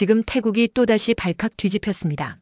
지금 태국이 또다시 발칵 뒤집혔습니다.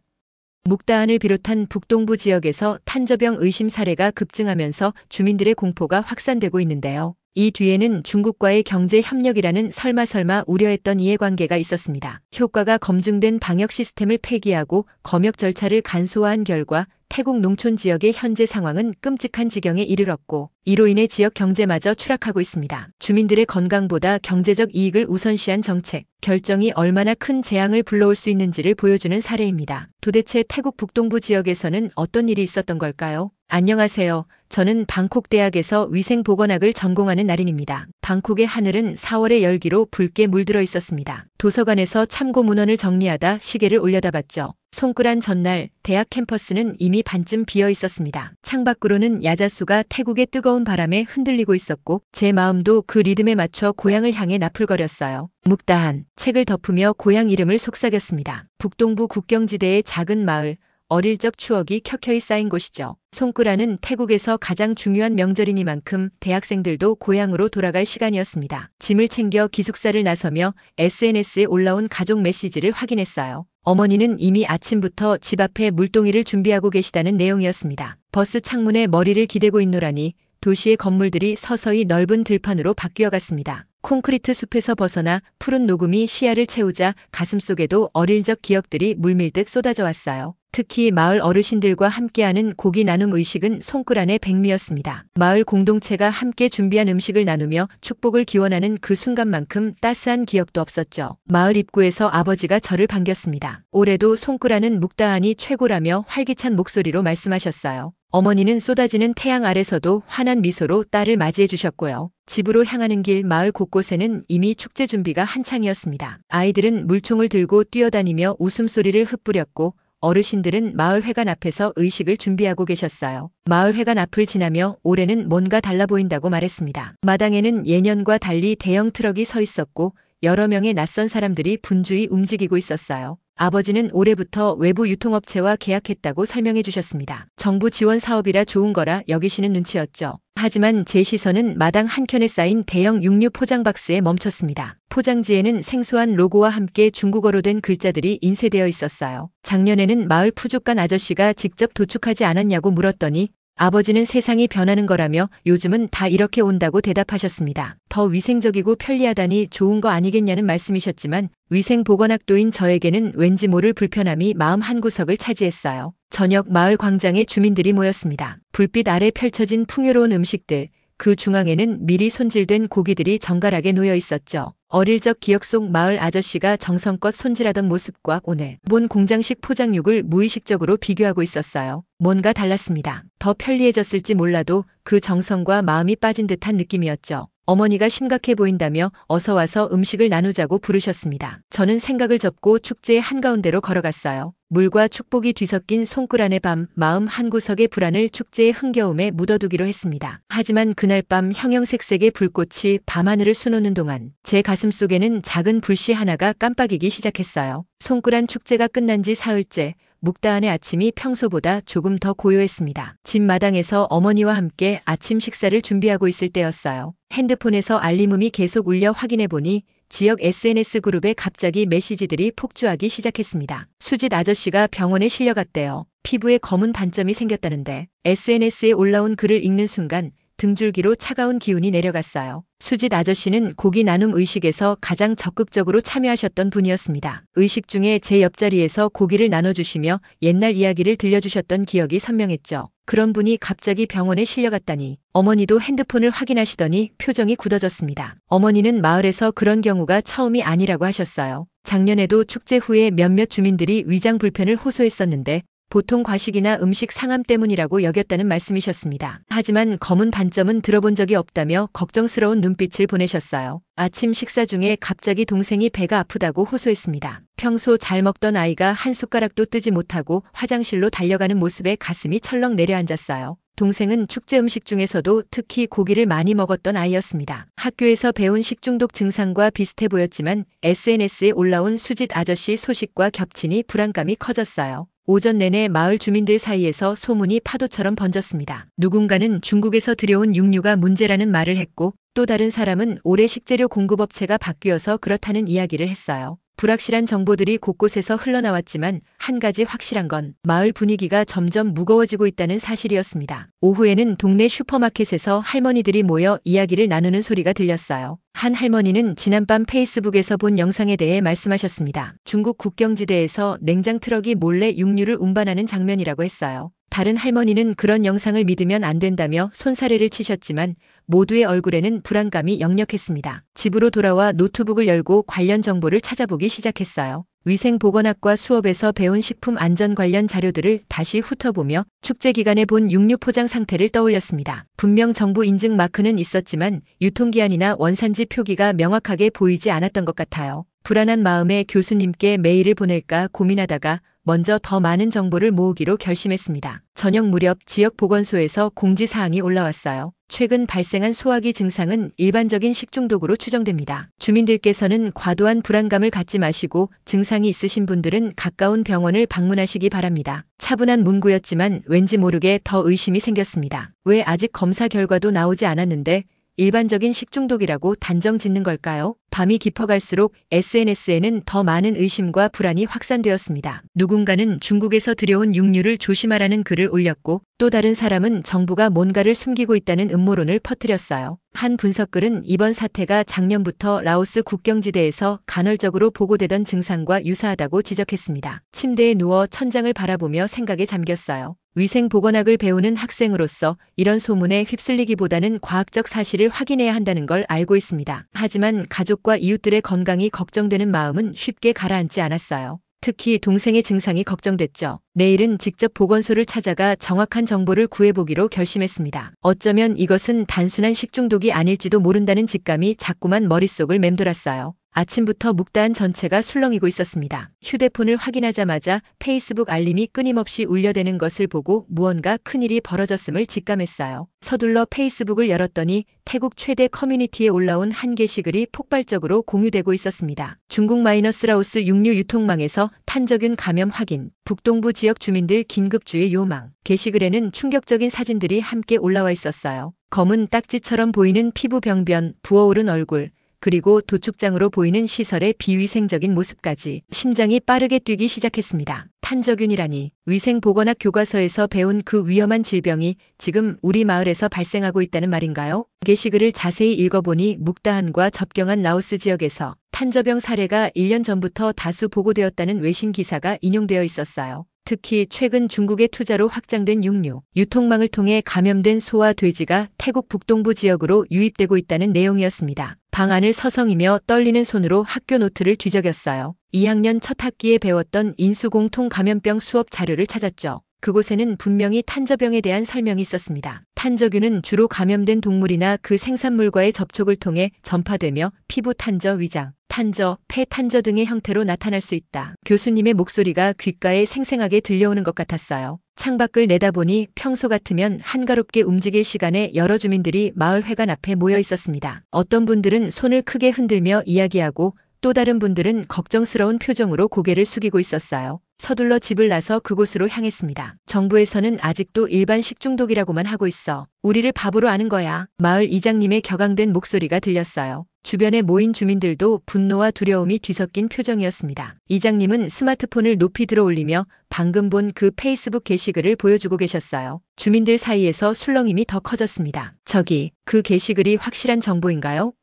묵다한을 비롯한 북동부 지역에서 탄저병 의심 사례가 급증하면서 주민들의 공포가 확산되고 있는데요. 이 뒤에는 중국과의 경제 협력이라는 설마 우려했던 이해관계가 있었습니다. 효과가 검증된 방역 시스템을 폐기하고 검역 절차를 간소화한 결과 태국 농촌 지역의 현재 상황은 끔찍한 지경에 이르렀고 이로 인해 지역 경제마저 추락하고 있습니다. 주민들의 건강보다 경제적 이익을 우선시한 정책, 결정이 얼마나 큰 재앙을 불러올 수 있는지를 보여주는 사례입니다. 도대체 태국 북동부 지역에서는 어떤 일이 있었던 걸까요? 안녕하세요. 저는 방콕 대학에서 위생보건학을 전공하는 나린입니다. 방콕의 하늘은 4월의 열기로 붉게 물들어 있었습니다. 도서관에서 참고 문헌을 정리하다 시계를 올려다봤죠. 손끄란 전날 대학 캠퍼스는 이미 반쯤 비어 있었습니다. 창밖으로는 야자수가 태국의 뜨거운 바람에 흔들리고 있었고 제 마음도 그 리듬에 맞춰 고향을 향해 나풀거렸어요. 묵다한, 책을 덮으며 고향 이름을 속삭였습니다. 북동부 국경지대의 작은 마을, 어릴 적 추억이 켜켜이 쌓인 곳이죠. 송끄라는 태국에서 가장 중요한 명절이니만큼 대학생들도 고향으로 돌아갈 시간이었습니다. 짐을 챙겨 기숙사를 나서며 SNS에 올라온 가족 메시지를 확인했어요. 어머니는 이미 아침부터 집 앞에 물동이를 준비하고 계시다는 내용이었습니다. 버스 창문에 머리를 기대고 있노라니 도시의 건물들이 서서히 넓은 들판으로 바뀌어 갔습니다. 콘크리트 숲에서 벗어나 푸른 녹음이 시야를 채우자 가슴속에도 어릴 적 기억들이 물밀듯 쏟아져 왔어요. 특히 마을 어르신들과 함께하는 고기 나눔 의식은 손끄란의 백미였습니다. 마을 공동체가 함께 준비한 음식을 나누며 축복을 기원하는 그 순간만큼 따스한 기억도 없었죠. 마을 입구에서 아버지가 저를 반겼습니다. 올해도 손끄란은 묵다한이 최고라며 활기찬 목소리로 말씀하셨어요. 어머니는 쏟아지는 태양 아래서도 환한 미소로 딸을 맞이해 주셨고요. 집으로 향하는 길 마을 곳곳에는 이미 축제 준비가 한창이었습니다. 아이들은 물총을 들고 뛰어다니며 웃음소리를 흩뿌렸고 어르신들은 마을회관 앞에서 의식을 준비하고 계셨어요. 마을회관 앞을 지나며 올해는 뭔가 달라 보인다고 말했습니다. 마당에는 예년과 달리 대형 트럭이 서 있었고 여러 명의 낯선 사람들이 분주히 움직이고 있었어요. 아버지는 올해부터 외부 유통업체와 계약했다고 설명해 주셨습니다. 정부 지원 사업이라 좋은 거라 여기시는 눈치였죠. 하지만 제 시선은 마당 한켠에 쌓인 대형 육류 포장 박스에 멈췄습니다. 포장지에는 생소한 로고와 함께 중국어로 된 글자들이 인쇄되어 있었어요. 작년에는 마을 푸족간 아저씨가 직접 도축하지 않았냐고 물었더니 아버지는 세상이 변하는 거라며 요즘은 다 이렇게 온다고 대답하셨습니다. 더 위생적이고 편리하다니 좋은 거 아니겠냐는 말씀이셨지만 위생보건학도인 저에게는 왠지 모를 불편함이 마음 한구석을 차지했어요. 저녁 마을 광장에 주민들이 모였습니다. 불빛 아래 펼쳐진 풍요로운 음식들, 그 중앙에는 미리 손질된 고기들이 정갈하게 놓여 있었죠. 어릴 적 기억 속 마을 아저씨가 정성껏 손질하던 모습과 오늘 본 공장식 포장육을 무의식적으로 비교하고 있었어요. 뭔가 달랐습니다. 더 편리해졌을지 몰라도 그 정성과 마음이 빠진 듯한 느낌이었죠. 어머니가 심각해 보인다며 어서 와서 음식을 나누자고 부르셨습니다. 저는 생각을 접고 축제의 한가운데로 걸어갔어요. 물과 축복이 뒤섞인 손끄란의 밤, 마음 한구석의 불안을 축제의 흥겨움에 묻어두기로 했습니다. 하지만 그날 밤 형형색색의 불꽃이 밤하늘을 수놓는 동안 제 가슴속에는 작은 불씨 하나가 깜빡이기 시작했어요. 손끄란 축제가 끝난 지 사흘째, 묵다한의 아침이 평소보다 조금 더 고요했습니다. 집 마당에서 어머니와 함께 아침 식사를 준비하고 있을 때였어요. 핸드폰에서 알림음이 계속 울려 확인해보니 지역 SNS 그룹에 갑자기 메시지들이 폭주하기 시작했습니다. 수짓 아저씨가 병원에 실려갔대요. 피부에 검은 반점이 생겼다는데 SNS에 올라온 글을 읽는 순간 등줄기로 차가운 기운이 내려갔어요. 수짓 아저씨는 고기 나눔 의식에서 가장 적극적으로 참여하셨던 분이었습니다. 의식 중에 제 옆자리에서 고기를 나눠주시며 옛날 이야기를 들려주셨던 기억이 선명했죠. 그런 분이 갑자기 병원에 실려갔다니 어머니도 핸드폰을 확인하시더니 표정이 굳어졌습니다. 어머니는 마을에서 그런 경우가 처음이 아니라고 하셨어요. 작년에도 축제 후에 몇몇 주민들이 위장 불편을 호소했었는데 보통 과식이나 음식 상함 때문이라고 여겼다는 말씀이셨습니다. 하지만 검은 반점은 들어본 적이 없다며 걱정스러운 눈빛을 보내셨어요. 아침 식사 중에 갑자기 동생이 배가 아프다고 호소했습니다. 평소 잘 먹던 아이가 한 숟가락도 뜨지 못하고 화장실로 달려가는 모습에 가슴이 철렁 내려앉았어요. 동생은 축제 음식 중에서도 특히 고기를 많이 먹었던 아이였습니다. 학교에서 배운 식중독 증상과 비슷해 보였지만 SNS에 올라온 수짓 아저씨 소식과 겹치니 불안감이 커졌어요. 오전 내내 마을 주민들 사이에서 소문이 파도처럼 번졌습니다. 누군가는 중국에서 들여온 육류가 문제라는 말을 했고 또 다른 사람은 올해 식재료 공급업체가 바뀌어서 그렇다는 이야기를 했어요. 불확실한 정보들이 곳곳에서 흘러나왔지만 한 가지 확실한 건 마을 분위기가 점점 무거워지고 있다는 사실이었습니다. 오후에는 동네 슈퍼마켓에서 할머니들이 모여 이야기를 나누는 소리가 들렸어요. 한 할머니는 지난밤 페이스북에서 본 영상에 대해 말씀하셨습니다. 중국 국경지대에서 냉장 트럭이 몰래 육류를 운반하는 장면이라고 했어요. 다른 할머니는 그런 영상을 믿으면 안 된다며 손사래를 치셨지만 모두의 얼굴에는 불안감이 역력했습니다. 집으로 돌아와 노트북을 열고 관련 정보를 찾아보기 시작했어요. 위생보건학과 수업에서 배운 식품 안전 관련 자료들을 다시 훑어보며 축제 기간에 본 육류 포장 상태를 떠올렸습니다. 분명 정부 인증 마크는 있었지만 유통기한이나 원산지 표기가 명확하게 보이지 않았던 것 같아요. 불안한 마음에 교수님께 메일을 보낼까 고민하다가 먼저 더 많은 정보를 모으기로 결심했습니다. 저녁 무렵 지역 보건소에서 공지사항이 올라왔어요. 최근 발생한 소화기 증상은 일반적인 식중독으로 추정됩니다. 주민들께서는 과도한 불안감을 갖지 마시고 증상이 있으신 분들은 가까운 병원을 방문하시기 바랍니다. 차분한 문구였지만 왠지 모르게 더 의심이 생겼습니다. 왜 아직 검사 결과도 나오지 않았는데 일반적인 식중독이라고 단정 짓는 걸까요? 밤이 깊어갈수록 SNS에는 더 많은 의심과 불안이 확산되었습니다. 누군가는 중국에서 들여온 육류를 조심하라는 글을 올렸고 또 다른 사람은 정부가 뭔가를 숨기고 있다는 음모론을 퍼뜨렸어요. 한 분석글은 이번 사태가 작년부터 라오스 국경지대에서 간헐적으로 보고되던 증상과 유사하다고 지적했습니다. 침대에 누워 천장을 바라보며 생각에 잠겼어요. 위생보건학을 배우는 학생으로서 이런 소문에 휩쓸리기보다는 과학적 사실을 확인해야 한다는 걸 알고 있습니다. 하지만 가족과 이웃들의 건강이 걱정되는 마음은 쉽게 가라앉지 않았어요. 특히 동생의 증상이 걱정됐죠. 내일은 직접 보건소를 찾아가 정확한 정보를 구해보기로 결심했습니다. 어쩌면 이것은 단순한 식중독이 아닐지도 모른다는 직감이 자꾸만 머릿속을 맴돌았어요. 아침부터 묵다한 전체가 술렁이고 있었습니다. 휴대폰을 확인하자마자 페이스북 알림이 끊임없이 울려대는 것을 보고 무언가 큰일이 벌어졌음을 직감했어요. 서둘러 페이스북을 열었더니 태국 최대 커뮤니티에 올라온 한 게시글이 폭발적으로 공유되고 있었습니다. 중국 라오스 육류 유통망에서 탄저균 감염 확인, 북동부 지역 주민들 긴급주의 요망. 게시글에는 충격적인 사진들이 함께 올라와 있었어요. 검은 딱지처럼 보이는 피부 병변, 부어오른 얼굴, 그리고 도축장으로 보이는 시설의 비위생적인 모습까지 심장이 빠르게 뛰기 시작했습니다. 탄저균이라니 위생보건학 교과서에서 배운 그 위험한 질병이 지금 우리 마을에서 발생하고 있다는 말인가요? 게시글을 자세히 읽어보니 묵다한과 접경한 라오스 지역에서 탄저병 사례가 1년 전부터 다수 보고되었다는 외신 기사가 인용되어 있었어요. 특히 최근 중국의 투자로 확장된 육류, 유통망을 통해 감염된 소와 돼지가 태국 북동부 지역으로 유입되고 있다는 내용이었습니다. 방 안을 서성이며 떨리는 손으로 학교 노트를 뒤적였어요. 2학년 첫 학기에 배웠던 인수공통 감염병 수업 자료를 찾았죠. 그곳에는 분명히 탄저병에 대한 설명이 있었습니다. 탄저균은 주로 감염된 동물이나 그 생산물과의 접촉을 통해 전파되며 피부 탄저, 위장, 탄저, 폐 탄저 등의 형태로 나타날 수 있다. 교수님의 목소리가 귓가에 생생하게 들려오는 것 같았어요. 창밖을 내다보니 평소 같으면 한가롭게 움직일 시간에 여러 주민들이 마을 회관 앞에 모여 있었습니다. 어떤 분들은 손을 크게 흔들며 이야기하고 또 다른 분들은 걱정스러운 표정으로 고개를 숙이고 있었어요. 서둘러 집을 나서 그곳으로 향했습니다. 정부에서는 아직도 일반 식중독이라고만 하고 있어. 우리를 바보로 아는 거야. 마을 이장님의 격앙된 목소리가 들렸어요. 주변에 모인 주민들도 분노와 두려움이 뒤섞인 표정이었습니다. 이장님은 스마트폰을 높이 들어 올리며 방금 본 그 페이스북 게시글을 보여주고 계셨어요. 주민들 사이에서 술렁임이 더 커졌습니다. 저기, 그 게시글이 확실한 정보인가요?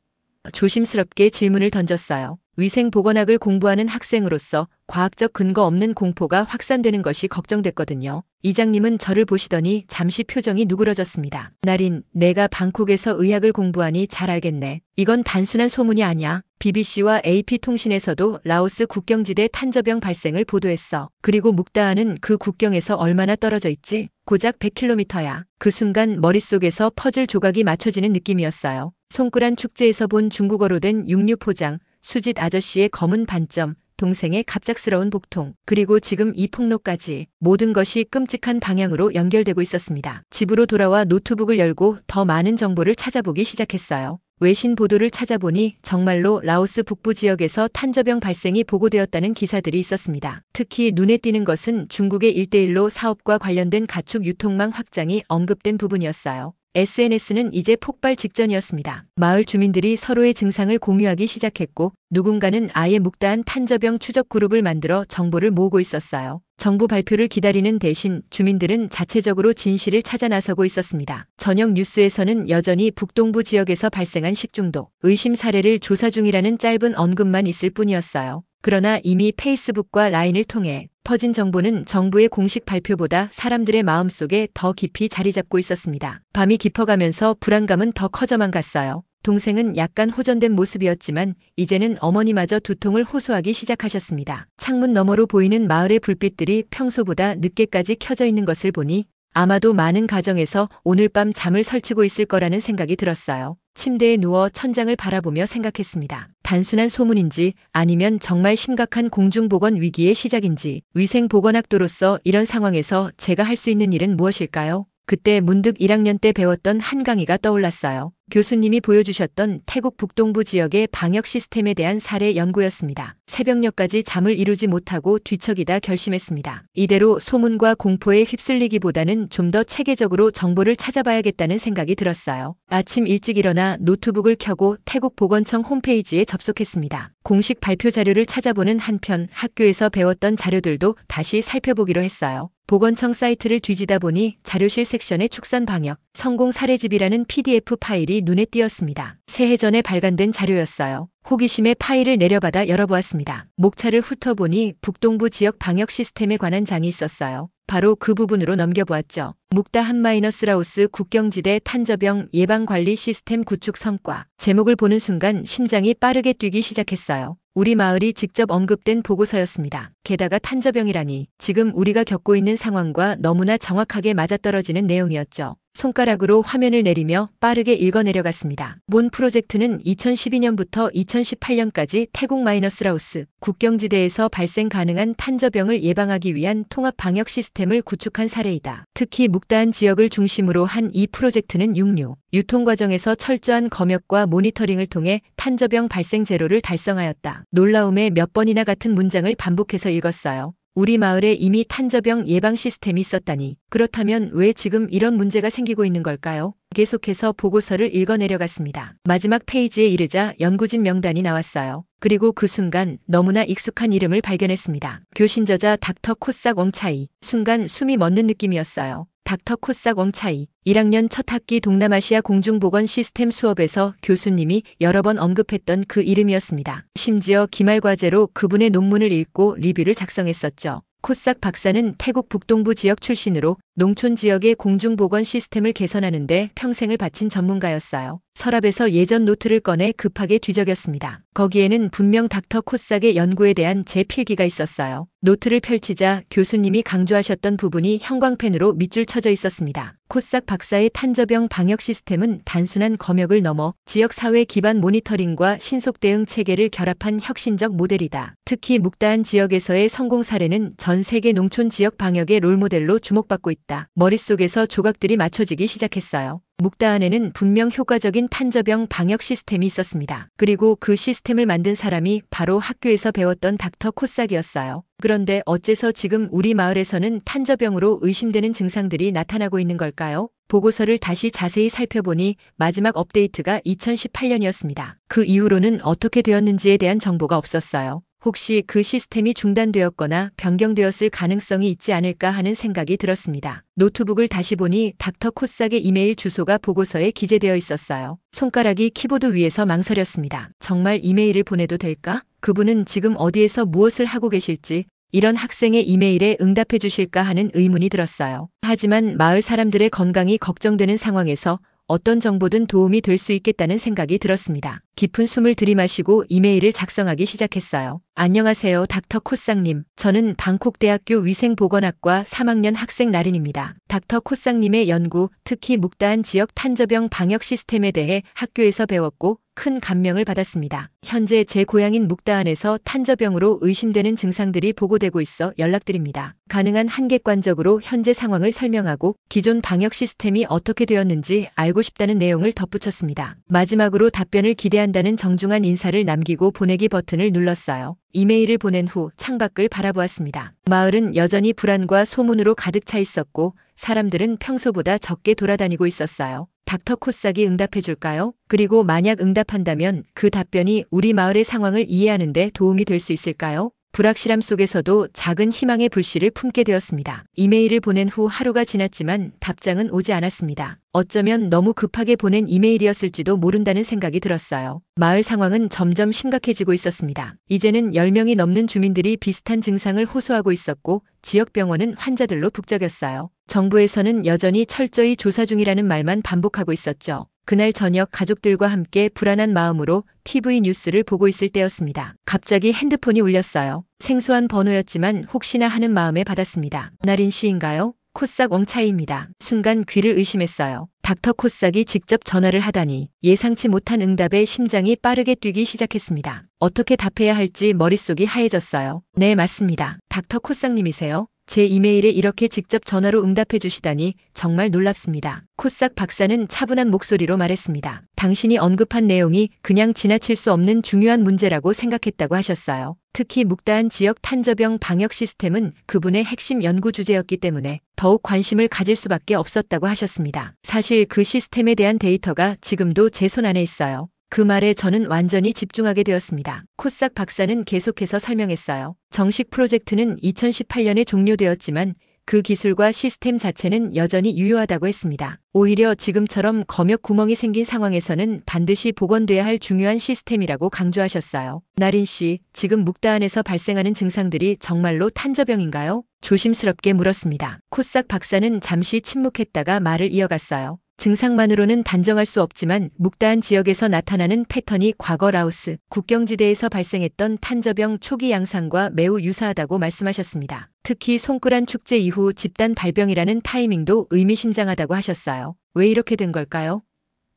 조심스럽게 질문을 던졌어요. 위생보건학을 공부하는 학생으로서 과학적 근거 없는 공포가 확산되는 것이 걱정됐거든요. 이장님은 저를 보시더니 잠시 표정이 누그러졌습니다. 나린, 내가 방콕에서 의학을 공부하니 잘 알겠네. 이건 단순한 소문이 아니야. BBC와 AP통신에서도 라오스 국경지대 탄저병 발생을 보도했어. 그리고 묵다한은 그 국경에서 얼마나 떨어져 있지? 고작 100km야. 그 순간 머릿속에서 퍼즐 조각이 맞춰지는 느낌이었어요. 송끄란 축제에서 본 중국어로 된 육류 포장, 수짓 아저씨의 검은 반점, 동생의 갑작스러운 복통, 그리고 지금 이 폭로까지 모든 것이 끔찍한 방향으로 연결되고 있었습니다. 집으로 돌아와 노트북을 열고 더 많은 정보를 찾아보기 시작했어요. 외신 보도를 찾아보니 정말로 라오스 북부 지역에서 탄저병 발생이 보고되었다는 기사들이 있었습니다. 특히 눈에 띄는 것은 중국의 1:1로 사업과 관련된 가축 유통망 확장이 언급된 부분이었어요. SNS는 이제 폭발 직전이었습니다. 마을 주민들이 서로의 증상을 공유하기 시작했고 누군가는 아예 묵다한 탄저병 추적 그룹을 만들어 정보를 모으고 있었어요. 정부 발표를 기다리는 대신 주민들은 자체적으로 진실을 찾아 나서고 있었습니다. 저녁 뉴스에서는 여전히 북동부 지역에서 발생한 식중독, 의심 사례를 조사 중이라는 짧은 언급만 있을 뿐이었어요. 그러나 이미 페이스북과 라인을 통해 퍼진 정보는 정부의 공식 발표보다 사람들의 마음속에 더 깊이 자리 잡고 있었습니다. 밤이 깊어가면서 불안감은 더 커져만 갔어요. 동생은 약간 호전된 모습이었지만 이제는 어머니마저 두통을 호소하기 시작하셨습니다. 창문 너머로 보이는 마을의 불빛들이 평소보다 늦게까지 켜져 있는 것을 보니 아마도 많은 가정에서 오늘 밤 잠을 설치고 있을 거라는 생각이 들었어요. 침대에 누워 천장을 바라보며 생각했습니다. 단순한 소문인지 아니면 정말 심각한 공중보건 위기의 시작인지, 위생보건학도로서 이런 상황에서 제가 할 수 있는 일은 무엇일까요? 그때 문득 1학년 때 배웠던 한 강의가 떠올랐어요. 교수님이 보여주셨던 태국 북동부 지역의 방역 시스템에 대한 사례 연구였습니다. 새벽녘까지 잠을 이루지 못하고 뒤척이다 결심했습니다. 이대로 소문과 공포에 휩쓸리기보다는 좀 더 체계적으로 정보를 찾아봐야겠다는 생각이 들었어요. 아침 일찍 일어나 노트북을 켜고 태국 보건청 홈페이지에 접속했습니다. 공식 발표 자료를 찾아보는 한편 학교에서 배웠던 자료들도 다시 살펴보기로 했어요. 보건청 사이트를 뒤지다 보니 자료실 섹션에 축산 방역 성공 사례집이라는 PDF 파일이 눈에 띄었습니다. 새해 전에 발간된 자료였어요. 호기심에 파일을 내려받아 열어보았습니다. 목차를 훑어보니 북동부 지역 방역 시스템에 관한 장이 있었어요. 바로 그 부분으로 넘겨보았죠. 묵다 한-라오스 국경지대 탄저병 예방관리 시스템 구축 성과. 제목을 보는 순간 심장이 빠르게 뛰기 시작했어요. 우리 마을이 직접 언급된 보고서였습니다. 게다가 탄저병이라니 지금 우리가 겪고 있는 상황과 너무나 정확하게 맞아떨어지는 내용이었죠. 손가락으로 화면을 내리며 빠르게 읽어내려갔습니다. 본 프로젝트는 2012년부터 2018년까지 태국 마이너스-라오스 국경지대에서 발생 가능한 탄저병을 예방하기 위한 통합 방역 시스템을 구축한 사례이다. 특히 묵다한 지역을 중심으로 한 이 프로젝트는 육류, 유통 과정에서 철저한 검역과 모니터링을 통해 탄저병 발생 제로를 달성하였다. 놀라움에 몇 번이나 같은 문장을 반복해서 읽었어요. 우리 마을에 이미 탄저병 예방 시스템이 있었다니. 그렇다면 왜 지금 이런 문제가 생기고 있는 걸까요? 계속해서 보고서를 읽어내려갔습니다. 마지막 페이지에 이르자 연구진 명단이 나왔어요. 그리고 그 순간 너무나 익숙한 이름을 발견했습니다. 교신저자 닥터 코싹 웡차이. 순간 숨이 멎는 느낌이었어요. 닥터 코싹 웡차이. 1학년 첫 학기 동남아시아 공중보건 시스템 수업에서 교수님이 여러 번 언급했던 그 이름이었습니다. 심지어 기말과제로 그분의 논문을 읽고 리뷰를 작성했었죠. 코싹 박사는 태국 북동부 지역 출신으로 농촌 지역의 공중보건 시스템을 개선하는 데 평생을 바친 전문가였어요. 서랍에서 예전 노트를 꺼내 급하게 뒤적였습니다. 거기에는 분명 닥터 코싹의 연구에 대한 제 필기가 있었어요. 노트를 펼치자 교수님이 강조하셨던 부분이 형광펜으로 밑줄 쳐져 있었습니다. 코싹 박사의 탄저병 방역 시스템은 단순한 검역을 넘어 지역사회 기반 모니터링과 신속 대응 체계를 결합한 혁신적 모델이다. 특히 묵다한 지역에서의 성공 사례는 전 세계 농촌 지역 방역의 롤모델로 주목받고 있다. 머릿속에서 조각들이 맞춰지기 시작했어요. 묵다한에는 분명 효과적인 탄저병 방역 시스템이 있었습니다. 그리고 그 시스템을 만든 사람이 바로 학교에서 배웠던 닥터 코싹이었어요. 그런데 어째서 지금 우리 마을에서는 탄저병으로 의심되는 증상들이 나타나고 있는 걸까요? 보고서를 다시 자세히 살펴보니 마지막 업데이트가 2018년이었습니다. 그 이후로는 어떻게 되었는지에 대한 정보가 없었어요. 혹시 그 시스템이 중단되었거나 변경되었을 가능성이 있지 않을까 하는 생각이 들었습니다. 노트북을 다시 보니 닥터 코싹의 이메일 주소가 보고서에 기재되어 있었어요. 손가락이 키보드 위에서 망설였습니다. 정말 이메일을 보내도 될까? 그분은 지금 어디에서 무엇을 하고 계실지, 이런 학생의 이메일에 응답해 주실까 하는 의문이 들었어요. 하지만 마을 사람들의 건강이 걱정되는 상황에서 어떤 정보든 도움이 될 수 있겠다는 생각이 들었습니다. 깊은 숨을 들이마시고 이메일을 작성하기 시작했어요. 안녕하세요, 닥터 코싹님. 저는 방콕대학교 위생보건학과 3학년 학생 나린입니다. 닥터 코싹님의 연구, 특히 묵다한 지역 탄저병 방역 시스템에 대해 학교에서 배웠고 큰 감명을 받았습니다. 현재 제 고향인 묵다한에서 탄저병으로 의심되는 증상들이 보고되고 있어 연락드립니다. 가능한 한 객관적으로 현재 상황을 설명하고 기존 방역 시스템이 어떻게 되었는지 알고 싶다는 내용을 덧붙였습니다. 마지막으로 답변을 기대한다는 정중한 인사를 남기고 보내기 버튼을 눌렀어요. 이메일을 보낸 후 창밖을 바라보았습니다. 마을은 여전히 불안과 소문으로 가득 차 있었고 사람들은 평소보다 적게 돌아다니고 있었어요. 닥터 코싹이 응답해줄까요? 그리고 만약 응답한다면 그 답변이 우리 마을의 상황을 이해하는 데 도움이 될 수 있을까요? 불확실함 속에서도 작은 희망의 불씨를 품게 되었습니다. 이메일을 보낸 후 하루가 지났지만 답장은 오지 않았습니다. 어쩌면 너무 급하게 보낸 이메일이었을지도 모른다는 생각이 들었어요. 마을 상황은 점점 심각해지고 있었습니다. 이제는 10명이 넘는 주민들이 비슷한 증상을 호소하고 있었고 지역 병원은 환자들로 북적였어요. 정부에서는 여전히 철저히 조사 중이라는 말만 반복하고 있었죠. 그날 저녁 가족들과 함께 불안한 마음으로 TV 뉴스를 보고 있을 때였습니다. 갑자기 핸드폰이 울렸어요. 생소한 번호였지만 혹시나 하는 마음에 받았습니다. 나린 씨인가요? 코싹 웡차이입니다. 순간 귀를 의심했어요. 닥터 코싹이 직접 전화를 하다니 예상치 못한 응답에 심장이 빠르게 뛰기 시작했습니다. 어떻게 답해야 할지 머릿속이 하얘졌어요. 네, 맞습니다. 닥터 코싹님이세요? 제 이메일에 이렇게 직접 전화로 응답해 주시다니 정말 놀랍습니다. 코싹 박사는 차분한 목소리로 말했습니다. 당신이 언급한 내용이 그냥 지나칠 수 없는 중요한 문제라고 생각했다고 하셨어요. 특히 묵다한 지역 탄저병 방역 시스템은 그분의 핵심 연구 주제였기 때문에 더욱 관심을 가질 수밖에 없었다고 하셨습니다. 사실 그 시스템에 대한 데이터가 지금도 제 손 안에 있어요. 그 말에 저는 완전히 집중하게 되었습니다. 코싹 박사는 계속해서 설명했어요. 정식 프로젝트는 2018년에 종료되었지만 그 기술과 시스템 자체는 여전히 유효하다고 했습니다. 오히려 지금처럼 검역 구멍이 생긴 상황에서는 반드시 복원돼야 할 중요한 시스템이라고 강조하셨어요. 나린 씨, 지금 묵다안에서 발생하는 증상들이 정말로 탄저병인가요? 조심스럽게 물었습니다. 코싹 박사는 잠시 침묵했다가 말을 이어갔어요. 증상만으로는 단정할 수 없지만 묵다한 지역에서 나타나는 패턴이 과거 라오스 국경지대에서 발생했던 탄저병 초기 양상과 매우 유사하다고 말씀하셨습니다. 특히 송크란 축제 이후 집단 발병이라는 타이밍도 의미심장하다고 하셨어요. 왜 이렇게 된 걸까요?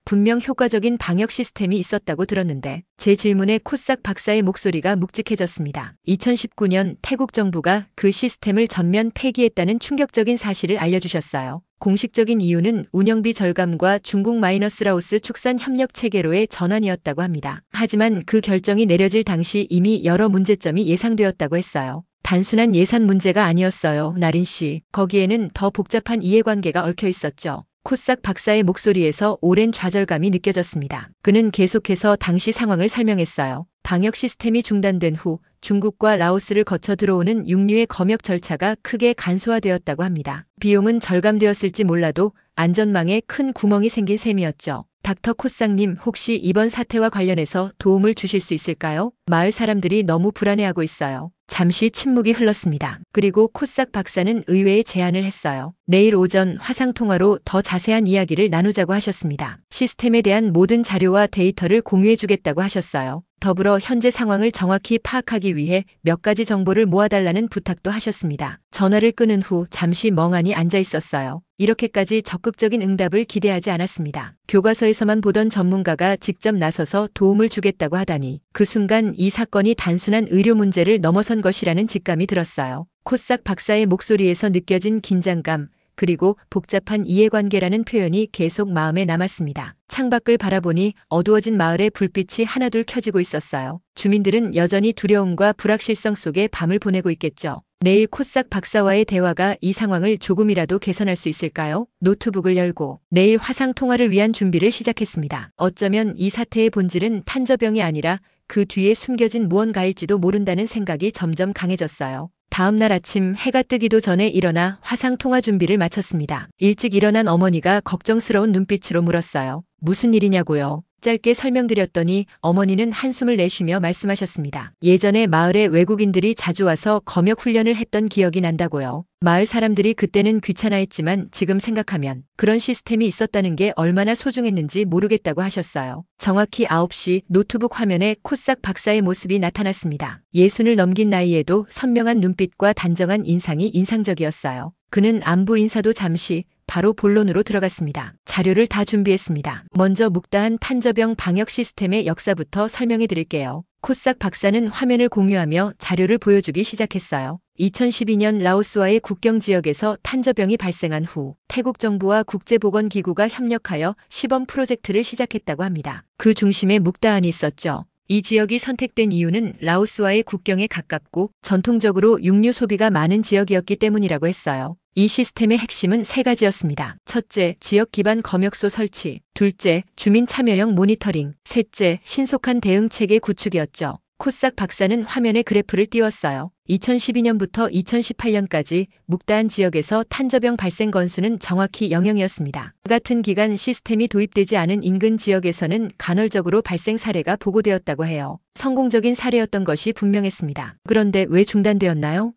분명 효과적인 방역 시스템이 있었다고 들었는데 제 질문에 코싹 박사의 목소리가 묵직해졌습니다. 2019년 태국 정부가 그 시스템을 전면 폐기했다는 충격적인 사실을 알려주셨어요. 공식적인 이유는 운영비 절감과 중국 마이너스 라오스 축산 협력 체계로의 전환이었다고 합니다. 하지만 그 결정이 내려질 당시 이미 여러 문제점이 예상되었다고 했어요. 단순한 예산 문제가 아니었어요, 나린 씨. 거기에는 더 복잡한 이해관계가 얽혀 있었죠. 코싹 박사의 목소리에서 오랜 좌절감이 느껴졌습니다. 그는 계속해서 당시 상황을 설명했어요. 방역 시스템이 중단된 후 중국과 라오스를 거쳐 들어오는 육류의 검역 절차가 크게 간소화되었다고 합니다. 비용은 절감되었을지 몰라도 안전망에 큰 구멍이 생긴 셈이었죠. 닥터 코싹님, 혹시 이번 사태와 관련해서 도움을 주실 수 있을까요? 마을 사람들이 너무 불안해하고 있어요. 잠시 침묵이 흘렀습니다. 그리고 코싹 박사는 의외의 제안을 했어요. 내일 오전 화상통화로 더 자세한 이야기를 나누자고 하셨습니다. 시스템에 대한 모든 자료와 데이터를 공유해주겠다고 하셨어요. 더불어 현재 상황을 정확히 파악하기 위해 몇 가지 정보를 모아달라는 부탁도 하셨습니다. 전화를 끊은 후 잠시 멍하니 앉아 있었어요. 이렇게까지 적극적인 응답을 기대하지 않았습니다. 교과서에서만 보던 전문가가 직접 나서서 도움을 주겠다고 하다니 그 순간 이 사건이 단순한 의료 문제를 넘어선 것이라는 직감이 들었어요. 코싹 박사의 목소리에서 느껴진 긴장감, 그리고 복잡한 이해관계라는 표현이 계속 마음에 남았습니다. 창밖을 바라보니 어두워진 마을의 불빛이 하나둘 켜지고 있었어요. 주민들은 여전히 두려움과 불확실성 속에 밤을 보내고 있겠죠. 내일 코싹 박사와의 대화가 이 상황을 조금이라도 개선할 수 있을까요? 노트북을 열고 내일 화상 통화를 위한 준비를 시작했습니다. 어쩌면 이 사태의 본질은 탄저병이 아니라 그 뒤에 숨겨진 무언가일지도 모른다는 생각이 점점 강해졌어요. 다음 날 아침 해가 뜨기도 전에 일어나 화상 통화 준비를 마쳤습니다. 일찍 일어난 어머니가 걱정스러운 눈빛으로 물었어요. 무슨 일이냐고요? 짧게 설명드렸더니 어머니는 한숨을 내쉬며 말씀하셨습니다. 예전에 마을에 외국인들이 자주 와서 검역 훈련을 했던 기억이 난다고요. 마을 사람들이 그때는 귀찮아했지만 지금 생각하면 그런 시스템이 있었다는 게 얼마나 소중했는지 모르겠다고 하셨어요. 정확히 9시 노트북 화면에 코싹 박사의 모습이 나타났습니다. 60을 넘긴 나이에도 선명한 눈빛과 단정한 인상이 인상적이었어요. 그는 안부 인사도 잠시 바로 본론으로 들어갔습니다. 자료를 다 준비했습니다. 먼저 묵다한 탄저병 방역 시스템의 역사부터 설명해 드릴게요. 코싹 박사는 화면을 공유하며 자료를 보여주기 시작했어요. 2012년 라오스와의 국경 지역에서 탄저병이 발생한 후 태국 정부와 국제보건기구가 협력하여 시범 프로젝트를 시작했다고 합니다. 그 중심에 묵다안이 있었죠. 이 지역이 선택된 이유는 라오스와의 국경에 가깝고 전통적으로 육류 소비가 많은 지역이었기 때문이라고 했어요. 이 시스템의 핵심은 세 가지였습니다. 첫째, 지역 기반 검역소 설치. 둘째, 주민 참여형 모니터링. 셋째, 신속한 대응 체계 구축이었죠. 코싹 박사는 화면에 그래프를 띄웠어요. 2012년부터 2018년까지 묵다한 지역에서 탄저병 발생 건수는 정확히 0이었습니다. 같은 기간 시스템이 도입되지 않은 인근 지역에서는 간헐적으로 발생 사례가 보고되었다고 해요. 성공적인 사례였던 것이 분명했습니다. 그런데 왜 중단되었나요?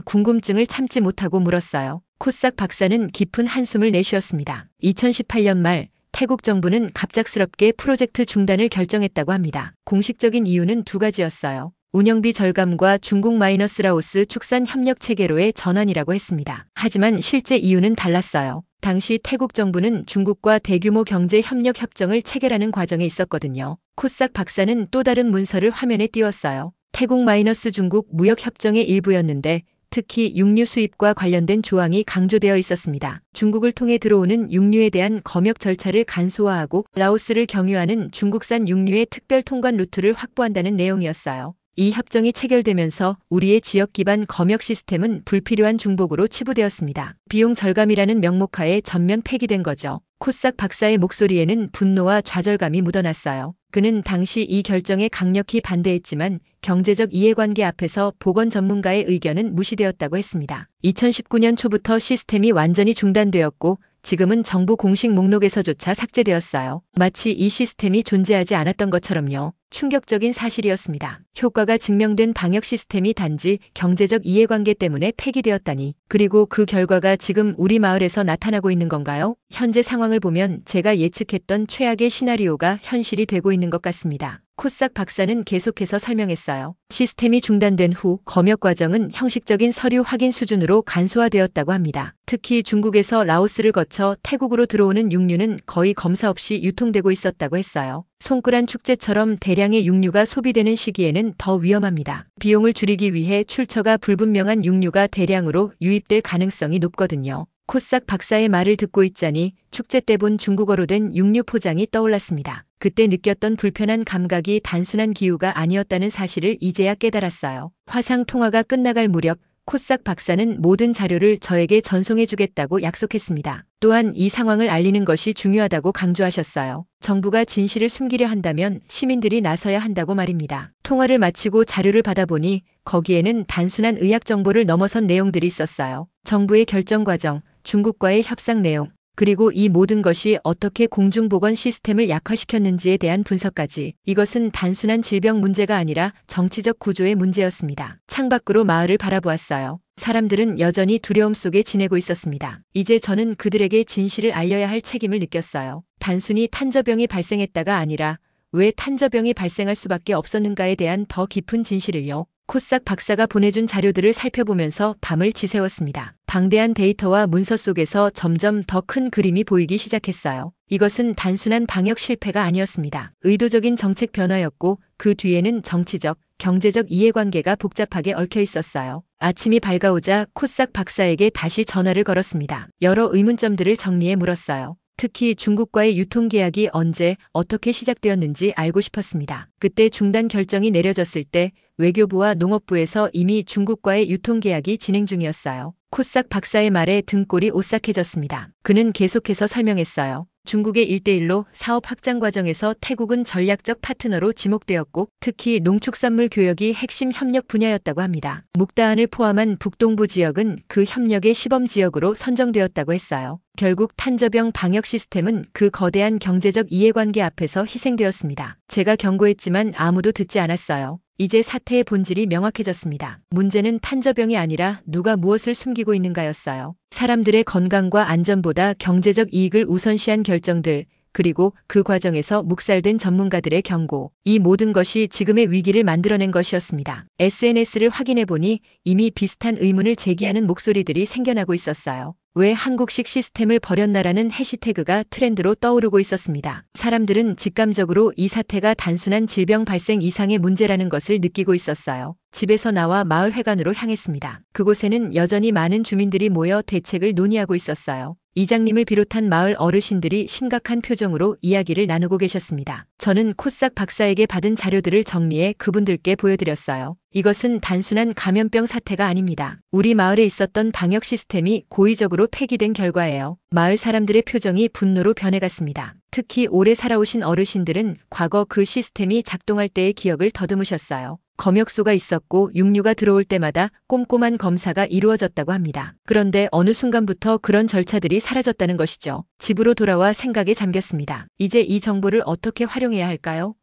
궁금증을 참지 못하고 물었어요. 코싹 박사는 깊은 한숨을 내쉬었습니다. 2018년 말 태국 정부는 갑작스럽게 프로젝트 중단을 결정했다고 합니다. 공식적인 이유는 두 가지였어요. 운영비 절감과 중국 마이너스 라오스 축산 협력 체계로의 전환이라고 했습니다. 하지만 실제 이유는 달랐어요. 당시 태국 정부는 중국과 대규모 경제 협력 협정을 체결하는 과정에 있었거든요. 코싹 박사는 또 다른 문서를 화면에 띄웠어요. 태국 마이너스 중국 무역 협정의 일부였는데 특히 육류 수입과 관련된 조항이 강조되어 있었습니다. 중국을 통해 들어오는 육류에 대한 검역 절차를 간소화하고 라오스를 경유하는 중국산 육류의 특별 통관 루트를 확보한다는 내용이었어요. 이 협정이 체결되면서 우리의 지역 기반 검역 시스템은 불필요한 중복으로 치부되었습니다. 비용 절감이라는 명목하에 전면 폐기된 거죠. 코싹 박사의 목소리에는 분노와 좌절감이 묻어났어요. 그는 당시 이 결정에 강력히 반대했지만 경제적 이해관계 앞에서 보건 전문가의 의견은 무시되었다고 했습니다. 2019년 초부터 시스템이 완전히 중단되었고 지금은 정부 공식 목록에서조차 삭제되었어요. 마치 이 시스템이 존재하지 않았던 것처럼요. 충격적인 사실이었습니다. 효과가 증명된 방역 시스템이 단지 경제적 이해관계 때문에 폐기되었다니. 그리고 그 결과가 지금 우리 마을에서 나타나고 있는 건가요? 현재 상황을 보면 제가 예측했던 최악의 시나리오가 현실이 되고 있는 것 같습니다. 코싹 박사는 계속해서 설명했어요. 시스템이 중단된 후 검역 과정은 형식적인 서류 확인 수준으로 간소화되었다고 합니다. 특히 중국에서 라오스를 거쳐 태국으로 들어오는 육류는 거의 검사 없이 유통되고 있었다고 했어요. 송크란 축제처럼 대량의 육류가 소비되는 시기에는 더 위험합니다. 비용을 줄이기 위해 출처가 불분명한 육류가 대량으로 유입될 가능성이 높거든요. 코싹 박사의 말을 듣고 있자니 축제 때 본 중국어로 된 육류 포장이 떠올랐습니다. 그때 느꼈던 불편한 감각이 단순한 기후가 아니었다는 사실을 이제야 깨달았어요. 화상 통화가 끝나갈 무렵 코싹 박사는 모든 자료를 저에게 전송해주겠다고 약속했습니다. 또한 이 상황을 알리는 것이 중요하다고 강조하셨어요. 정부가 진실을 숨기려 한다면 시민들이 나서야 한다고 말입니다. 통화를 마치고 자료를 받아보니 거기에는 단순한 의학 정보를 넘어선 내용들이 있었어요. 정부의 결정 과정, 중국과의 협상 내용, 그리고 이 모든 것이 어떻게 공중보건 시스템을 약화시켰는지에 대한 분석까지. 이것은 단순한 질병 문제가 아니라 정치적 구조의 문제였습니다. 창밖으로 마을을 바라보았어요. 사람들은 여전히 두려움 속에 지내고 있었습니다. 이제 저는 그들에게 진실을 알려야 할 책임을 느꼈어요. 단순히 탄저병이 발생했다가 아니라 왜 탄저병이 발생할 수밖에 없었는가에 대한 더 깊은 진실을요. 코싹 박사가 보내준 자료들을 살펴보면서 밤을 지새웠습니다. 방대한 데이터와 문서 속에서 점점 더 큰 그림이 보이기 시작했어요. 이것은 단순한 방역 실패가 아니었습니다. 의도적인 정책 변화였고 그 뒤에는 정치적, 경제적 이해관계가 복잡하게 얽혀 있었어요. 아침이 밝아오자 코싹 박사에게 다시 전화를 걸었습니다. 여러 의문점들을 정리해 물었어요. 특히 중국과의 유통계약이 언제, 어떻게 시작되었는지 알고 싶었습니다. 그때 중단 결정이 내려졌을 때 외교부와 농업부에서 이미 중국과의 유통계약이 진행 중이었어요. 코싹 박사의 말에 등골이 오싹해졌습니다. 그는 계속해서 설명했어요. 중국의 1대1로 사업 확장 과정에서 태국은 전략적 파트너로 지목되었고 특히 농축산물 교역이 핵심 협력 분야였다고 합니다. 묵다한을 포함한 북동부 지역은 그 협력의 시범 지역으로 선정되었다고 했어요. 결국 탄저병 방역 시스템은 그 거대한 경제적 이해관계 앞에서 희생되었습니다. 제가 경고했지만 아무도 듣지 않았어요. 이제 사태의 본질이 명확해졌습니다. 문제는 탄저병이 아니라 누가 무엇을 숨기고 있는가였어요. 사람들의 건강과 안전보다 경제적 이익을 우선시한 결정들, 그리고 그 과정에서 묵살된 전문가들의 경고. 이 모든 것이 지금의 위기를 만들어낸 것이었습니다. SNS를 확인해보니 이미 비슷한 의문을 제기하는 목소리들이 생겨나고 있었어요. 왜 한국식 시스템을 버렸나라는 해시태그가 트렌드로 떠오르고 있었습니다. 사람들은 직감적으로 이 사태가 단순한 질병 발생 이상의 문제라는 것을 느끼고 있었어요. 집에서 나와 마을 회관으로 향했습니다. 그곳에는 여전히 많은 주민들이 모여 대책을 논의하고 있었어요. 이장님을 비롯한 마을 어르신들이 심각한 표정으로 이야기를 나누고 계셨습니다. 저는 코싹 박사에게 받은 자료들을 정리해 그분들께 보여드렸어요. 이것은 단순한 감염병 사태가 아닙니다. 우리 마을에 있었던 방역 시스템이 고의적으로 폐기된 결과예요. 마을 사람들의 표정이 분노로 변해갔습니다. 특히 오래 살아오신 어르신들은 과거 그 시스템이 작동할 때의 기억을 더듬으셨어요. 검역소가 있었고 육류가 들어올 때마다 꼼꼼한 검사가 이루어졌다고 합니다. 그런데 어느 순간부터 그런 절차들이 사라졌다는 것이죠. 집으로 돌아와 생각에 잠겼습니다. 이제 이 정보를 어떻게 활용해야 할까요?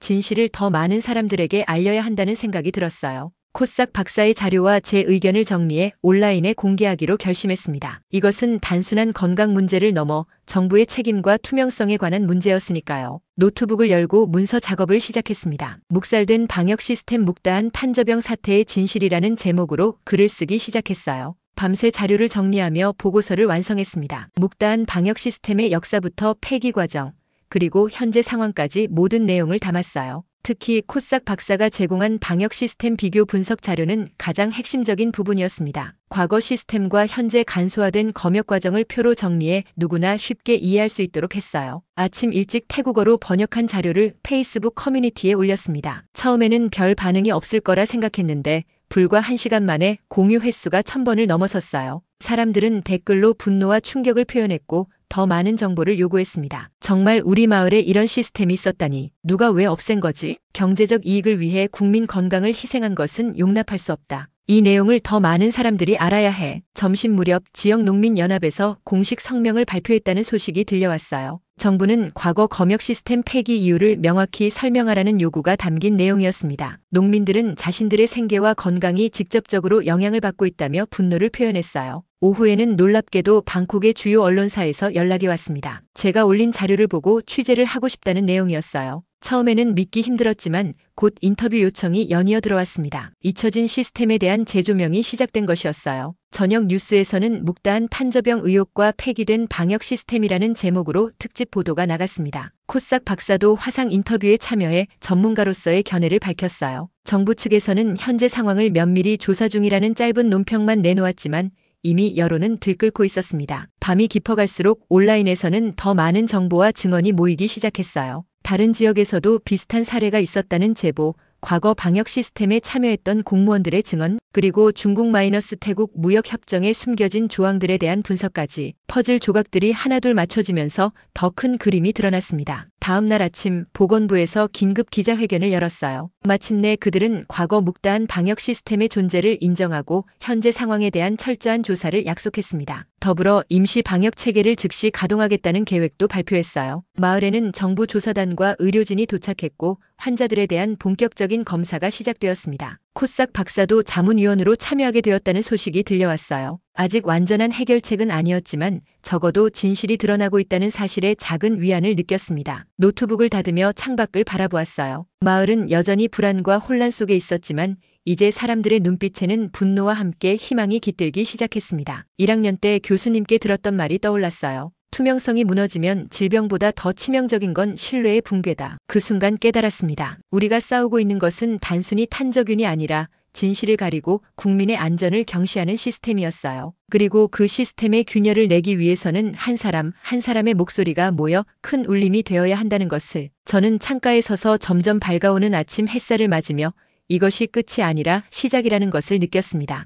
진실을 더 많은 사람들에게 알려야 한다는 생각이 들었어요. 코싹 박사의 자료와 제 의견을 정리해 온라인에 공개하기로 결심했습니다. 이것은 단순한 건강 문제를 넘어 정부의 책임과 투명성에 관한 문제였으니까요. 노트북을 열고 문서 작업을 시작했습니다. 묵살된 방역 시스템 묵다한 탄저병 사태의 진실이라는 제목으로 글을 쓰기 시작했어요. 밤새 자료를 정리하며 보고서를 완성했습니다. 묵다한 방역 시스템의 역사부터 폐기 과정, 그리고 현재 상황까지 모든 내용을 담았어요. 특히 코싹 박사가 제공한 방역 시스템 비교 분석 자료는 가장 핵심적인 부분이었습니다. 과거 시스템과 현재 간소화된 검역 과정을 표로 정리해 누구나 쉽게 이해할 수 있도록 했어요. 아침 일찍 태국어로 번역한 자료를 페이스북 커뮤니티에 올렸습니다. 처음에는 별 반응이 없을 거라 생각했는데 불과 1시간 만에 공유 횟수가 1000번을 넘어섰어요. 사람들은 댓글로 분노와 충격을 표현했고 더 많은 정보를 요구했습니다. 정말 우리 마을에 이런 시스템이 있었다니. 누가 왜 없앤 거지? 경제적 이익을 위해 국민 건강을 희생한 것은 용납할 수 없다. 이 내용을 더 많은 사람들이 알아야 해. 점심 무렵 지역농민연합에서 공식 성명을 발표했다는 소식이 들려왔어요. 정부는 과거 검역 시스템 폐기 이유를 명확히 설명하라는 요구가 담긴 내용이었습니다. 농민들은 자신들의 생계와 건강이 직접적으로 영향을 받고 있다며 분노를 표현했어요. 오후에는 놀랍게도 방콕의 주요 언론사에서 연락이 왔습니다. 제가 올린 자료를 보고 취재를 하고 싶다는 내용이었어요. 처음에는 믿기 힘들었지만 곧 인터뷰 요청이 연이어 들어왔습니다. 잊혀진 시스템에 대한 재조명이 시작된 것이었어요. 저녁 뉴스에서는 묵다한 탄저병 의혹과 폐기된 방역 시스템이라는 제목으로 특집 보도가 나갔습니다. 코싹 박사도 화상 인터뷰에 참여해 전문가로서의 견해를 밝혔어요. 정부 측에서는 현재 상황을 면밀히 조사 중이라는 짧은 논평만 내놓았지만 이미 여론은 들끓고 있었습니다. 밤이 깊어갈수록 온라인에서는 더 많은 정보와 증언이 모이기 시작했어요. 다른 지역에서도 비슷한 사례가 있었다는 제보, 과거 방역 시스템에 참여했던 공무원들의 증언, 그리고 중국 마이너스 태국 무역협정에 숨겨진 조항들에 대한 분석까지 퍼즐 조각들이 하나둘 맞춰지면서 더 큰 그림이 드러났습니다. 다음 날 아침 보건부에서 긴급 기자회견을 열었어요. 마침내 그들은 과거 묵다한 방역 시스템의 존재를 인정하고 현재 상황에 대한 철저한 조사를 약속했습니다. 더불어 임시 방역 체계를 즉시 가동하겠다는 계획도 발표했어요. 마을에는 정부 조사단과 의료진이 도착했고 환자들에 대한 본격적인 검사가 시작되었습니다. 코싹 박사도 자문위원으로 참여하게 되었다는 소식이 들려왔어요. 아직 완전한 해결책은 아니었지만 적어도 진실이 드러나고 있다는 사실에 작은 위안을 느꼈습니다. 노트북을 닫으며 창밖을 바라보았어요. 마을은 여전히 불안과 혼란 속에 있었지만 이제 사람들의 눈빛에는 분노와 함께 희망이 깃들기 시작했습니다. 1학년 때 교수님께 들었던 말이 떠올랐어요. 투명성이 무너지면 질병보다 더 치명적인 건 신뢰의 붕괴다. 그 순간 깨달았습니다. 우리가 싸우고 있는 것은 단순히 탄저균이 아니라 진실을 가리고 국민의 안전을 경시하는 시스템이었어요. 그리고 그 시스템의 균열을 내기 위해서는 한 사람 한 사람의 목소리가 모여 큰 울림이 되어야 한다는 것을 저는 창가에 서서 점점 밝아오는 아침 햇살을 맞으며 이것이 끝이 아니라 시작이라는 것을 느꼈습니다.